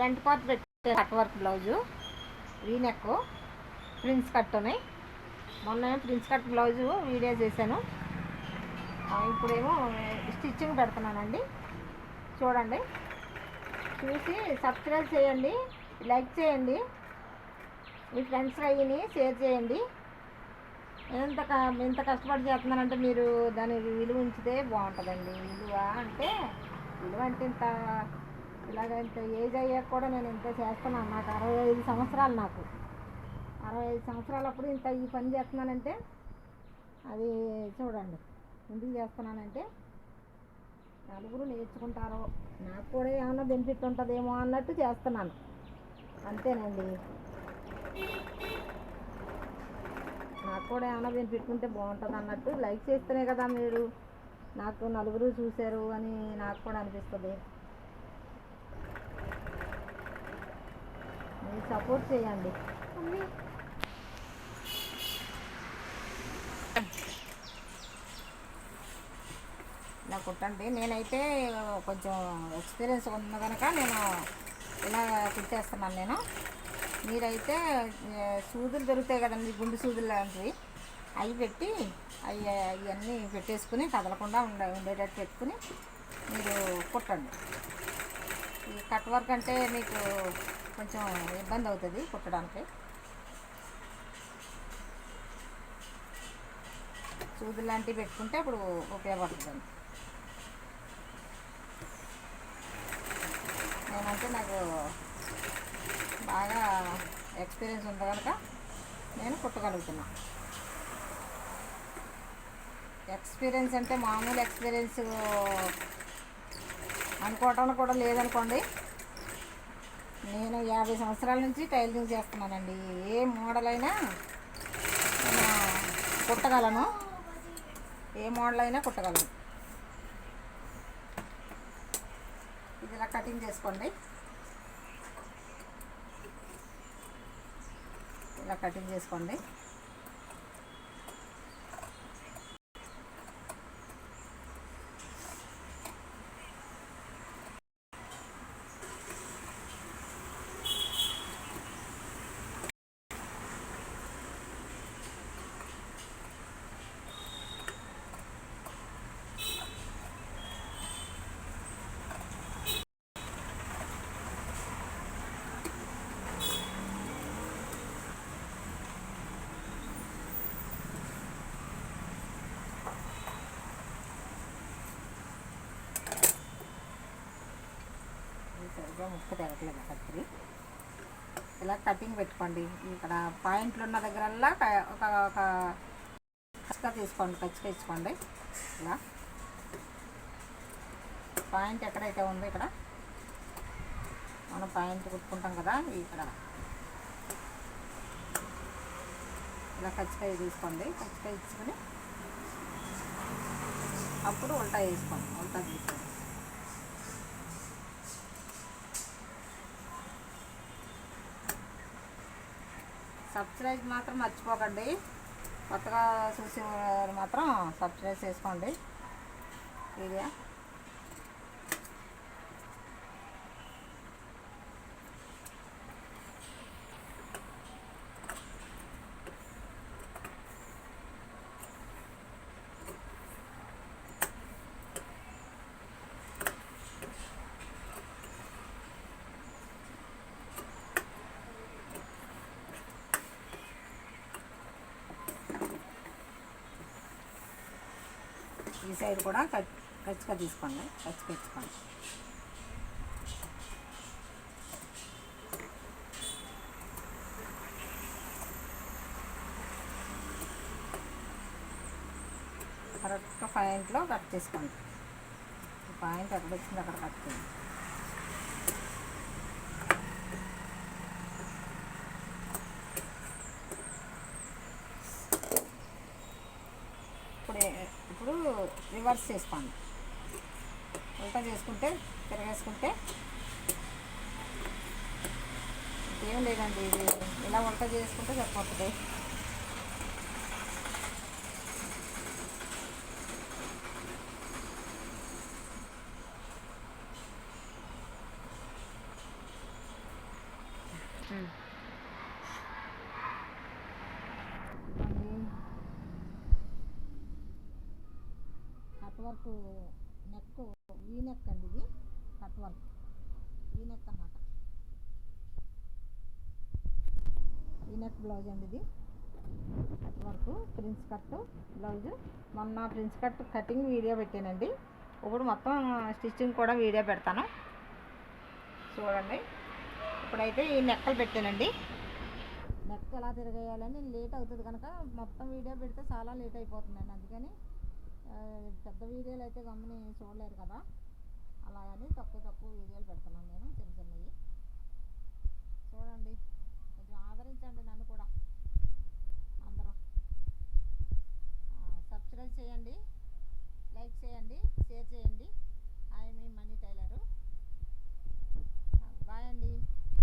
Front part పెట్టే cut work blouse, V neck, prince కట్టుని. మొన్న ప్రిన్స్ కట్ బ్లౌజు వీడియో చేశాను. ఇప్పుడేమో స్టిచ్చింగ్ పెడుతున్నానండి. చూడండి, చూసి సబ్స్క్రైబ్ చేయండి, లైక్ చేయండి, మీ ఫ్రెండ్స్ అయ్యి షేర్ చేయండి. ఎంత కష్టపడి చేస్తున్నానంటే మీరు దాని విలువ ఉంచితే బాగుంటుందండి. విలువ అంటే ఇంత ఏజ్ అయ్యాక కూడా నేను ఇంత చేస్తున్నాను. నాకు 65 సంవత్సరాలు. నాకు 65 సంవత్సరాలప్పుడు ఈ పని చేస్తున్నానంటే అది చూడండి. ఎందుకు చేస్తున్నానంటే నలుగురు నేర్చుకుంటారో, నాకు కూడా ఏమన్నా బెనిఫిట్ ఉంటుందేమో అన్నట్టు చేస్తున్నాను, అంతేనండి. నాకు కూడా ఏమైనా బెనిఫిట్ ఉంటే బాగుంటుంది అన్నట్టు లైక్ చేస్తేనే కదా మీరు నాకు నలుగురు చూశారు అని నాకు కూడా అనిపిస్తుంది. మీరు సపోర్ట్ చేయండి. ఇలా కుట్టండి. నేనైతే కొంచెం ఎక్స్పీరియన్స్ ఉంది కనుక నేను ఇలా కుట్టేస్తున్నాను. మీరైతే సూదులు దొరుకుతాయి కదండి, గుండు సూదులు లాంటివి, అవి పెట్టి అవన్నీ పెట్టేసుకుని కదలకుండా ఉండేటట్టు పెట్టుకుని మీరు కుట్టండి. ఈ కట్ వర్క్ అంటే మీకు కొంచెం ఇబ్బంది అవుతుంది కుట్టడానికి. సూదులు లాంటివి పెట్టుకుంటే అప్పుడు ఉపయోగపడుతుంది. నేనంటే నాకు బాగా ఎక్స్పీరియన్స్ ఉంది కనుక నేను కుట్టగలుగుతున్నా. ఎక్స్పీరియన్స్ అంటే మామూలు ఎక్స్పీరియన్స్ అనుకోవటం కూడా లేదనుకోండి. నేను 50 సంవత్సరాల నుంచి టైలరింగ్ చేస్తున్నానండి. ఏ మోడల్ అయినా కుట్టగలను, ఏ మోడల్ అయినా కుట్టగలను. ఇది ఇలా కటింగ్ చేసుకోండి. ఇలా కటింగ్ చేసుకోండి. సరిగ్గా ముక్కు తెగట్లేదు కత్తిరి. ఇలా కటింగ్ పెట్టుకోండి. ఇక్కడ పాయింట్లు ఉన్న దగ్గరల్లా ఒక కచ్చిగా తీసుకోండి, కచ్చిగా ఇచ్చుకోండి. ఇలా పాయింట్ ఎక్కడైతే ఉందో ఇక్కడ మనం పాయింట్ కుట్టుకుంటాం కదా, ఇక్కడ ఇలా కచ్చిగా తీసుకోండి. కచ్చిగా ఇచ్చుకొని అప్పుడు ఉల్టా వేసుకోండి. ఉల్టా తీసుకోండి. సబ్స్క్రైబ్ మాత్రం మర్చిపోకండి. కొత్తగా చూసేవారు మాత్రం సబ్స్క్రైబ్ చేసుకోండి. వీడియో ఈ సైడ్ కూడా కచ్చిగా తీసుకోండి, కచ్చిగా ఇచ్చుకోండి. కరెక్ట్గా పాయింట్లో కట్ చేసుకోండి. పాయింట్ ఎక్కడ వచ్చింది అక్కడ కట్ చేయండి. ఇప్పుడు రివర్స్ చేసుకోండి. ఉల్టా చేసుకుంటే తిరగేసుకుంటే ఏం లేదండి. ఇది ఇలా ఉల్టా చేసుకుంటే సరిపోతుంది. వర్క్ నెక్, వీ నెక్ అండి ఇది, కట్ వర్క్ వీ నెక్ అన్నమాట. వీ నెక్ బ్లౌజ్ అండి ఇది, cut work prince cut blouse. మొన్న ప్రిన్స్ కట్ కటింగ్ వీడియో పెట్టానండి, ఇప్పుడు మొత్తం స్టిచ్చింగ్ కూడా వీడియో పెడతాను చూడండి. ఇప్పుడైతే ఈ నెక్కలు పెట్టానండి. నెక్ ఎలా తిరగేయాలని లేట్ అవుతుంది కనుక మొత్తం వీడియో పెడితే చాలా లేట్ అయిపోతుందండి. అందుకని పెద్ద వీడియోలు అయితే గమ్ముని చూడలేరు కదా, అలాగని తక్కువ వీడియోలు పెడుతున్నాను నేను, చిన్నవి. చూడండి, కొంచెం ఆదరించండి నన్ను కూడా అందరూ. సబ్స్క్రైబ్ చేయండి, లైక్ చేయండి.